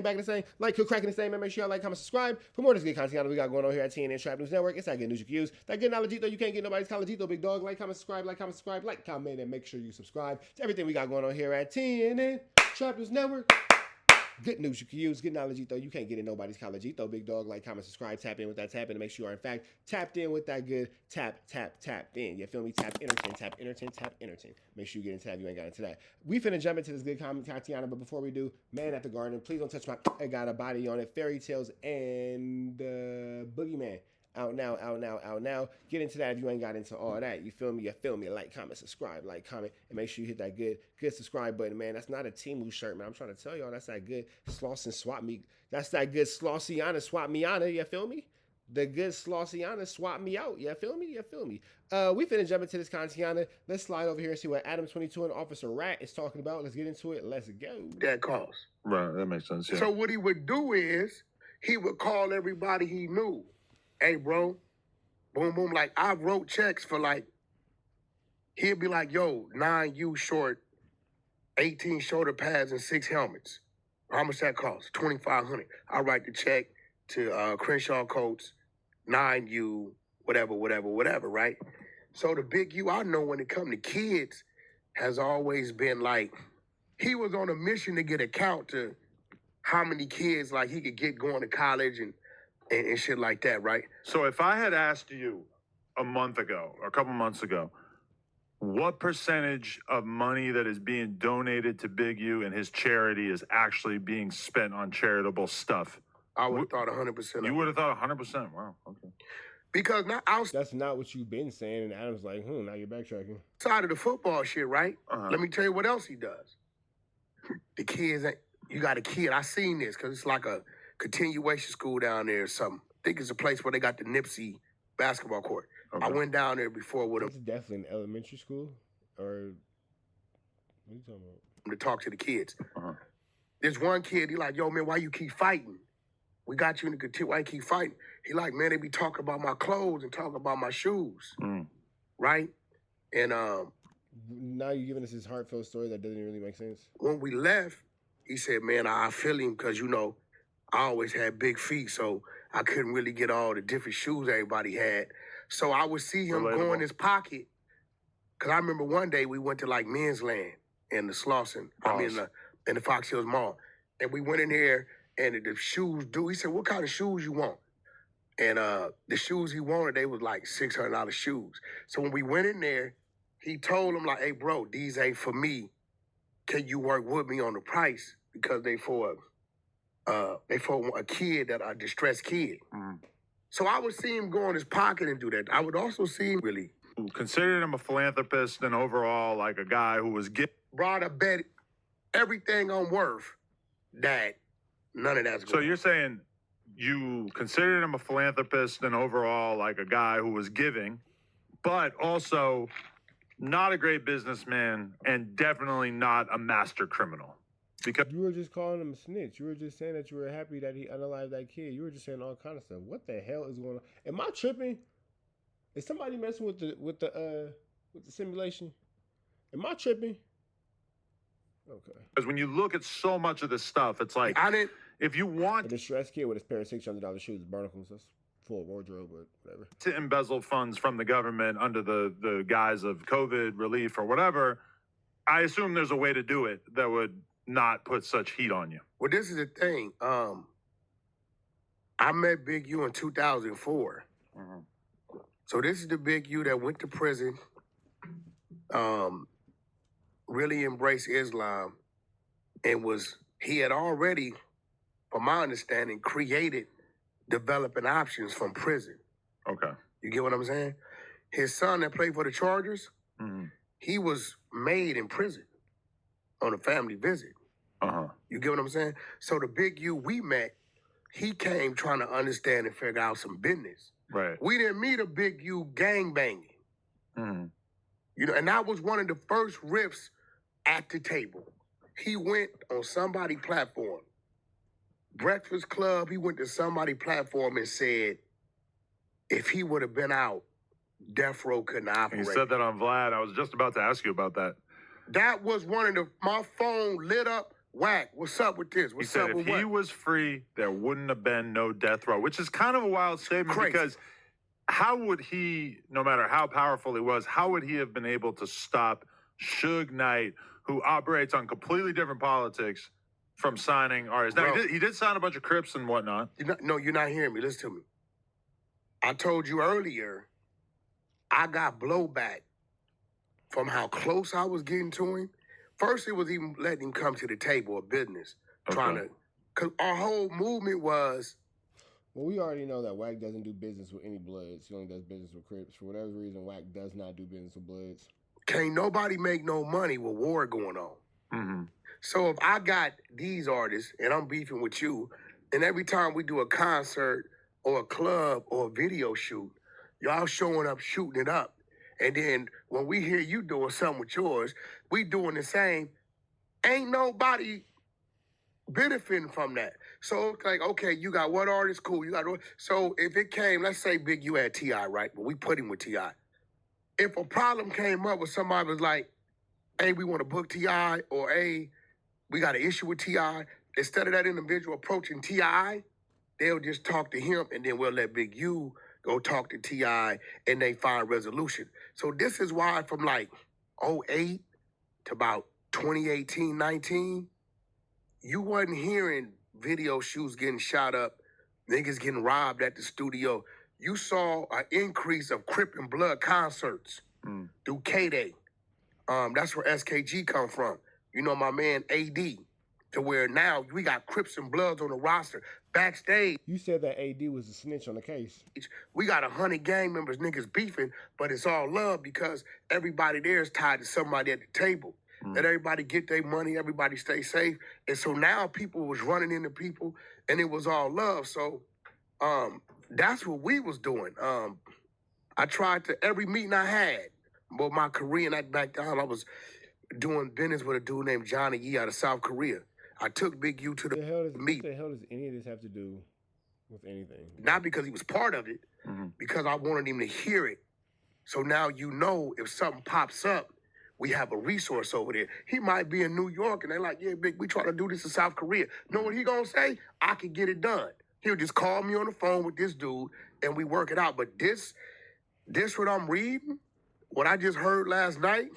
back in the same, like, cook, cracking the same, and make sure y'all like, comment, subscribe for more of this good content we got going on here at TNN Trap News Network. It's that good news you can use. That good knowledge, though, you can't get nobody's college, though, big dog. Like, comment, subscribe, like, comment, subscribe, like, comment, and make sure you subscribe to everything we got going on here at TNN Trap News Network. Good news you can use. Good knowledge, though. You can't get in nobody's college, though, big dog. Like, comment, subscribe, tap in with that tap in to make sure you are, in fact, tapped in with that good tapped in. You feel me? Tap, entertain. Make sure you get into that if you ain't got into that. We finna jump into this good comment, Tatiana, but before we do, Man at the Garden, please don't touch my, I got a body on it. Fairy Tales and Boogeyman. Out now. Get into that if you ain't got into all that. You feel me? Like, comment, subscribe, and make sure you hit that good subscribe button, man. That's not a Temu shirt, man. I'm trying to tell y'all, that's that good Sloss and Swap Me. That's that good Slossiana Swap Me Honor, you feel me? The good Slossiana Swap Me Out, you feel me? We finna jump into this content. Let's slide over here and see what Adam22 and Officer Rat is talking about. Let's get into it. Let's go. That cost. Right, that makes sense, yeah. So what he would do is, he would call everybody he knew. Hey, bro, boom, boom. Like, I wrote checks for, like, he'd be like, yo, 9U short, 18 shoulder pads, and 6 helmets. How much that cost? $2,500. I write the check to Crenshaw Coats, 9U, whatever, right? So the big U I know when it comes to kids has always been like, he was on a mission to get a count to how many kids, like, he could get going to college and shit like that, right? So if I had asked you a month ago, or a couple months ago, what percentage of money that is being donated to Big U and his charity is actually being spent on charitable stuff? I would have thought 100%. You would have thought 100%. Wow, okay. Because now that's not what you've been saying, and Adam's like, now you're backtracking. Outside of the football shit, right? Let me tell you what else he does. The kids, you got a kid. I seen this because it's like a continuation school down there or something. I think it's a place where they got the Nipesy basketball court. Okay. I went down there before with him. It's definitely an elementary school, or what are you talking about? To talk to the kids. There's one kid, he like, yo, man, why you keep fighting? We got you in the continue, why you keep fighting? He like, man, they be talking about my clothes and talking about my shoes, right? And now you're giving us this heartfelt story that doesn't really make sense. When we left, he said, man, I feel him because, you know, I always had big feet, so I couldn't really get all the different shoes everybody had. So I would see him go in his pocket. Because I remember one day we went to, like, Men's Land in the Slauson, in the Fox Hills Mall. And we went in there, and the shoes, he said, what kind of shoes you want? And the shoes he wanted, they was like $600 shoes. So when we went in there, he told him, like, hey, bro, these ain't for me. Can you work with me on the price? Because they for a kid, a distressed kid. So I would see him go in his pocket and do that. I would also see him really. Considered him a philanthropist and overall like a guy who was brought a bet everything on worth that none of that's going. So you're saying you considered him a philanthropist and overall like a guy who was giving, but also not a great businessman and definitely not a master criminal. Because you were just calling him a snitch. You were just saying that you were happy that he unalived that kid. You were just saying all kind of stuff. What the hell is going on? Am I tripping? Is somebody messing with the simulation? Am I tripping? Okay. Because when you look at so much of this stuff, it's like if you want a distressed kid with his pair of $600 shoes, barnacles, that's full wardrobe, but whatever. To embezzle funds from the government under the guise of COVID relief or whatever, I assume there's a way to do it that would not put such heat on you. Well, this is the thing. I met Big U in 2004. So this is the Big U that went to prison, really embraced Islam, and he had already, from my understanding, created developing options from prison. Okay. You get what I'm saying? His son that played for the Chargers, he was made in prison on a family visit. You get what I'm saying? So the Big U we met, he came trying to understand and figure out some business. Right. We didn't meet a Big U gang banging. You know, and that was one of the first riffs at the table. He went on somebody's platform. Breakfast Club, he went to somebody's platform and said, if he would have been out, Death Row couldn't operate. He said that on Vlad. I was just about to ask you about that. That was one of my phone lit up WACK, what's up with this? He What's said up if with he what? was free, there wouldn't have been no death row, which is kind of a wild statement Crazy. because how would he, no matter how powerful he was, how would he have been able to stop Suge Knight, who operates on completely different politics, from signing artists? Now, he did sign a bunch of Crips and whatnot. You're not hearing me. Listen to me. I told you earlier, I got blowback from how close I was getting to him. First, it was even letting him come to the table of business, because our whole movement was. Well, we already know that WACK doesn't do business with any Bloods. He only does business with Crips. For whatever reason, WACK does not do business with Bloods. Can't nobody make no money with war going on. Mm-hmm. So if I got these artists and I'm beefing with you, and every time we do a concert or a club or a video shoot, y'all showing up, shooting it up. And then when we hear you doing something with yours, we doing the same. Ain't nobody benefiting from that. So it's like, okay, you got one artist, cool. You got so if it came, let's say Big U had T.I., right? But we put him with T.I. If a problem came up with somebody was like, hey, we want to book T.I., or hey, we got an issue with T.I., instead of that individual approaching T.I., they'll just talk to him, and then we'll let Big U go talk to T.I., and they find resolution. So this is why from like 2008 to about 2018, 19, you wasn't hearing video shoots getting shot up, niggas getting robbed at the studio. You saw an increase of Crip and Blood concerts through K-Day. That's where SKG come from. You know, my man AD, to where now we got Crips and Bloods on the roster. Backstage. You said that AD was a snitch on the case. We got 100 gang members, niggas beefing, but it's all love because everybody there is tied to somebody at the table. Let everybody get their money, everybody stay safe. And so now people was running into people and it was all love. So that's what we was doing. I tried to, every meeting I had, but my Korean, back down, I was doing business with a dude named Johnny Yee out of South Korea. I took Big U to the meet. What the hell does any of this have to do with anything? Not because he was part of it, because I wanted him to hear it. So now you know if something pops up, we have a resource over there. He might be in New York and they're like, yeah, Big, we trying to do this in South Korea. Know what he gonna say? I can get it done. He'll just call me on the phone with this dude and we work it out. But this what I'm reading, what I just heard last night,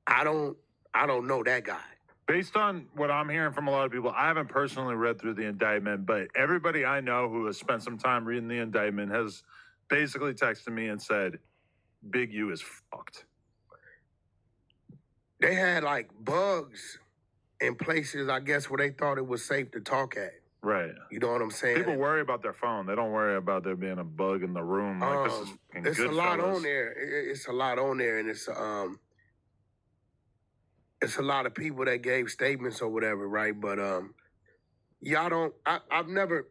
I don't know that guy. Based on what I'm hearing from a lot of people, I haven't personally read through the indictment, but everybody I know who has spent some time reading the indictment has basically texted me and said, Big U is fucked. They had like bugs in places, I guess, where they thought it was safe to talk at. Right. You know what I'm saying? People worry about their phone. They don't worry about there being a bug in the room. Like, this is it's a lot on there. It's a lot on there, and it's a lot of people that gave statements or whatever, right? But y'all don't. I've never.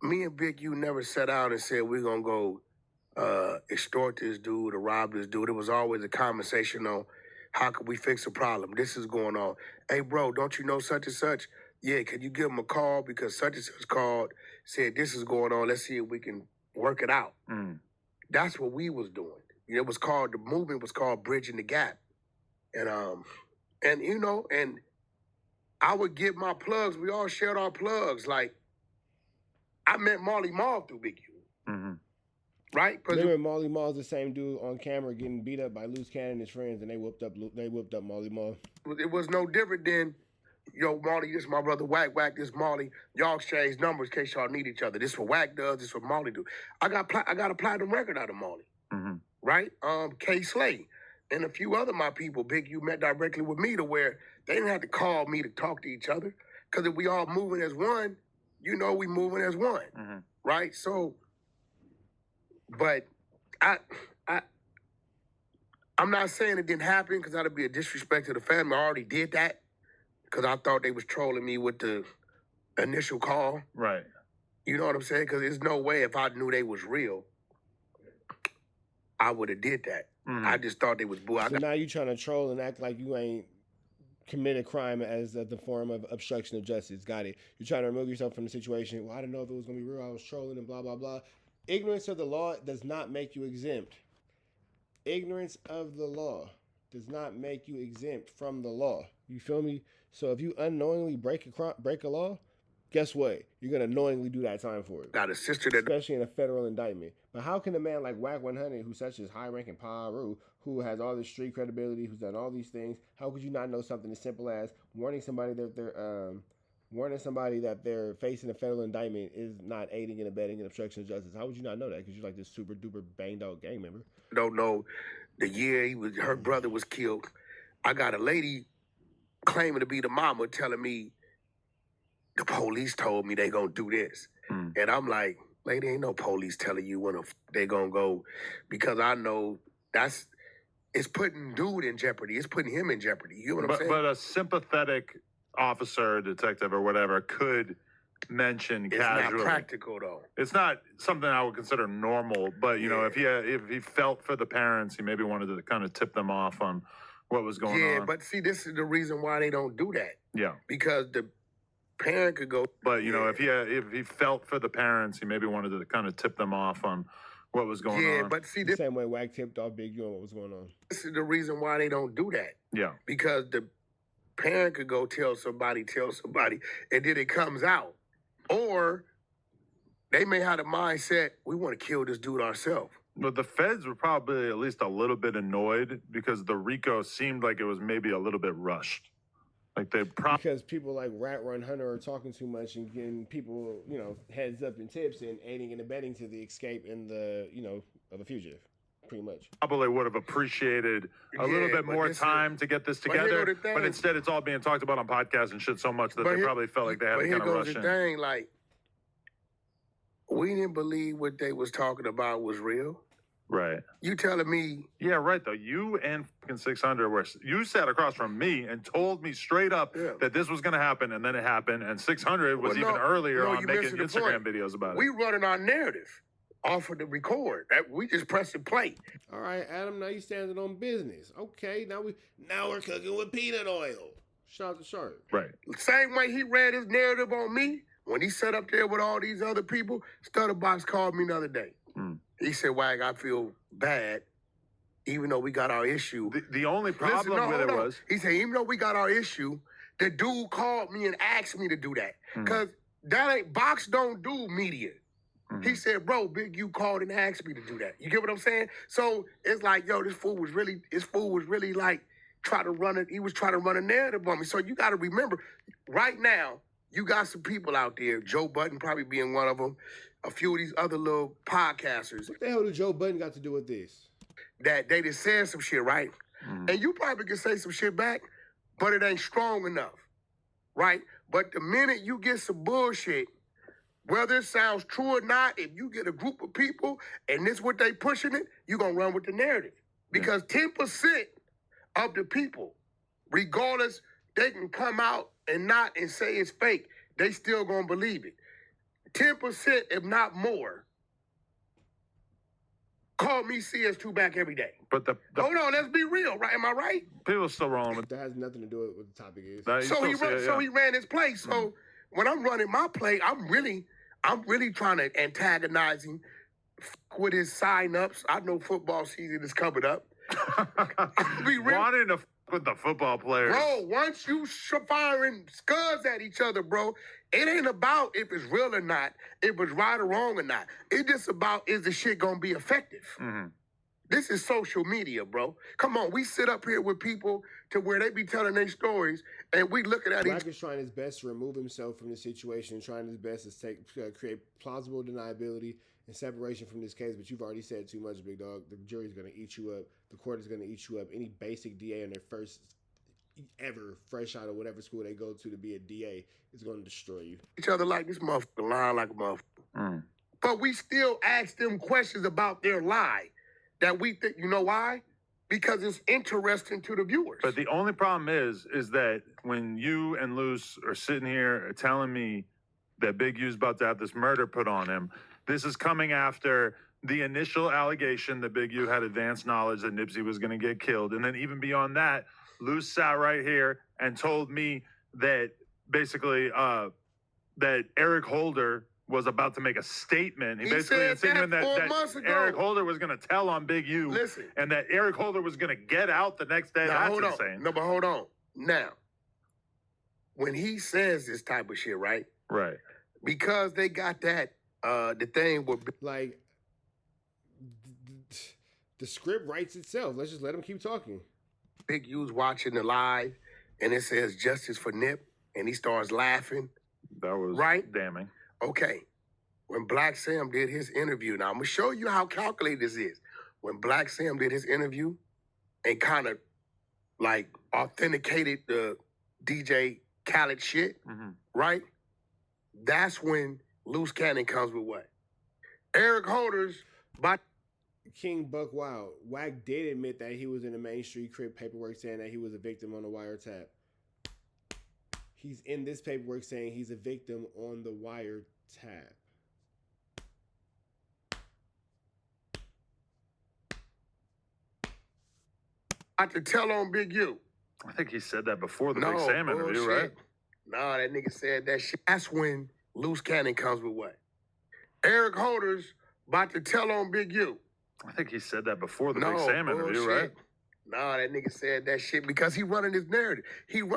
Me and Big U never sat down and said we're gonna go extort this dude or rob this dude. It was always a conversation on how can we fix a problem. This is going on. Hey, bro, don't you know such and such? Yeah, can you give him a call because such and such called, said this is going on. Let's see if we can work it out. That's what we was doing. It was called, the movement was called Bridging the Gap. And you know, and I would get my plugs. We all shared our plugs. Like, I met Marley Marl through Big U. Right? Remember Marley Marl's the same dude on camera getting beat up by Loose Cannon and his friends, and they whooped up Marley Marl. It was no different than, yo, Marley, this is my brother WACK, this Marley. Y'all exchange numbers in case y'all need each other. This what WACK does, this what Marley do. I got a platinum record out of Marley. Right? K Slay and a few other my people, Big U, met directly with me to where they didn't have to call me to talk to each other. Because if we all moving as one, you know we moving as one. Right? So, but I'm not saying it didn't happen because that'd be a disrespect to the family. I already did that because I thought they was trolling me with the initial call. Right. You know what I'm saying? Because there's no way if I knew they was real, I would have did that. I just thought they was boo. So now you trying to troll and act like you ain't committed crime as the form of obstruction of justice. Got it. You're trying to remove yourself from the situation. Well, I didn't know if it was going to be real. I was trolling and blah, blah, blah. Ignorance of the law does not make you exempt. Ignorance of the law does not make you exempt from the law. You feel me? So if you unknowingly break a law, guess what? You're gonna knowingly do that time for it. Got a sister that, especially in a federal indictment. But how can a man like WACK 100, who's such as high-ranking Paru, who has all this street credibility, who's done all these things, how could you not know something as simple as warning somebody that they're facing a federal indictment is not aiding and abetting and obstruction of justice? How would you not know that? Because you're like this super duper banged out gang member. don't know the year her brother was killed. I got a lady claiming to be the mama telling me the police told me they gonna do this. And I'm like, lady, ain't no police telling you when they gonna go, because I know it's putting dude in jeopardy. It's putting him in jeopardy. You know what I'm saying? But a sympathetic officer, detective, or whatever could mention casually. It's not practical though. It's not something I would consider normal. But you know, if he felt for the parents, he maybe wanted to kind of tip them off on what was going on. Yeah, but see, this is the reason why they don't do that. Yeah, because the parent could go. But you know, if he felt for the parents, he maybe wanted to kind of tip them off on what was going on. Yeah, but see, the same way WACK tipped off Big U on what was going on. This is the reason why they don't do that. Yeah, because the parent could go tell somebody, and then it comes out. Or they may have the mindset, we want to kill this dude ourselves. But the feds were probably at least a little bit annoyed because the RICO seemed like it was maybe a little bit rushed. Like because people like Rat Run Hunter are talking too much and getting people, you know, heads up and tips and aiding and abetting to the escape and the, you know, of a fugitive. Pretty much. Probably would have appreciated a little bit more time to get this together, but instead it's all being talked about on podcasts and shit so much that they probably felt like they had to kind of rush in. But here goes the thing, like, we didn't believe what they was talking about was real. Right. You telling me? Yeah, right, though. You and fucking 600 you sat across from me and told me straight up that this was going to happen, and then it happened, and 600 was even earlier on making Instagram videos about it. We running our narrative off of the record. We just pressing play. All right, Adam, now you standing on business. Okay, now we're cooking with peanut oil. Shout out to Sharp. Right. Same way he ran his narrative on me when he sat up there with all these other people. Stutterbox called me the other day. He said, WACK, I feel bad, even though we got our issue. The only problem with it was... He said, even though we got our issue, the dude called me and asked me to do that. Because Box don't do media. He said, bro, Big U called and asked me to do that. You get what I'm saying? So it's like, yo, this fool was really like trying to run it. He was trying to run a narrative on me. So you got to remember, right now, you got some people out there, Joe Budden probably being one of them, a few of these other little podcasters. What the hell did Joe Budden got to do with this? That they just said some shit, right? And you probably can say some shit back, but it ain't strong enough, right? But the minute you get some bullshit, whether it sounds true or not, if you get a group of people and this what they pushing it, you're going to run with the narrative. Because 10% of the people, regardless, they can come out and say it's fake. They still going to believe it. 10%, if not more, call me CS2 back every day. But hold on, let's be real, right? Am I right? People still rolling with that. Has nothing to do with what the topic is. So he ran his play. So when I'm running my play, I'm really trying to antagonize him with his sign-ups. I know football season is coming up. Wanting to with the football players. Bro, once you firing scuds at each other, bro, it ain't about if it's real or not, if it's right or wrong or not. It's just about, is the shit gonna be effective? This is social media, bro. Come on, we sit up here with people to where they be telling their stories, and we looking at WACK is trying his best to remove himself from the situation, trying his best to create plausible deniability and separation from this case, but you've already said too much, big dog. The jury's going to eat you up. The court is going to eat you up. Any basic DA in their first ever fresh out of whatever school they go to be a DA is going to destroy you. Each other like this motherfucker, lying like a motherfucker. But we still ask them questions about their lie that we think, you know why? Because it's interesting to the viewers. But the only problem is that when you and Luce are sitting here telling me that Big U's about to have this murder put on him, this is coming after the initial allegation that Big U had advanced knowledge that Nipsey was going to get killed. And then even beyond that, Luce sat right here and told me that basically that Eric Holder was about to make a statement. He basically insinuated that Eric Holder was going to tell on Big U. Listen. And that Eric Holder was going to get out the next day. Now, That's insane. No, but hold on. Now, when he says this type of shit, right? Right. Because they got that the thing where Like, the script writes itself. Let's just let him keep talking. Big U's watching the live, and it says justice for Nip, and he starts laughing. That was right. damning. Okay. When Black Sam did his interview, now I'm gonna show you how calculated this is. When Black Sam did his interview and kind of like authenticated the DJ Khaled shit, right? That's when Loose Cannon comes with what? Eric Holder's by King Buck Wild. WACK did admit that he was in the Main Street Crip paperwork saying that he was a victim on the wiretap. He's in this paperwork saying he's a victim on the wiretap. I to tell on Big U. I think he said that before the Big Sam interview, right? No, that nigga said that shit. That's when Loose Cannon comes with what? Eric Holder's about to tell on Big U. I think he said that before the Big Sam interview, right? No, that nigga said that shit because he running his narrative.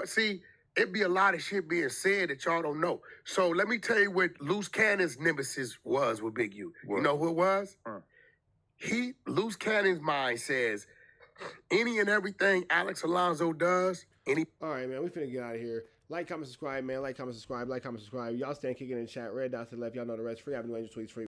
See, it be a lot of shit being said that y'all don't know. So let me tell you what Loose Cannon's nemesis was with Big U. What? You know who it was? Loose Cannon's mind says, any and everything Alex Alonso does, All right, man, we finna get out of here. Like, comment, subscribe, man. Like, comment, subscribe. Like, comment, subscribe. Y'all stand kicking in the chat. Red dots to the left. Y'all know the rest. Free Avenue Angel tweets free.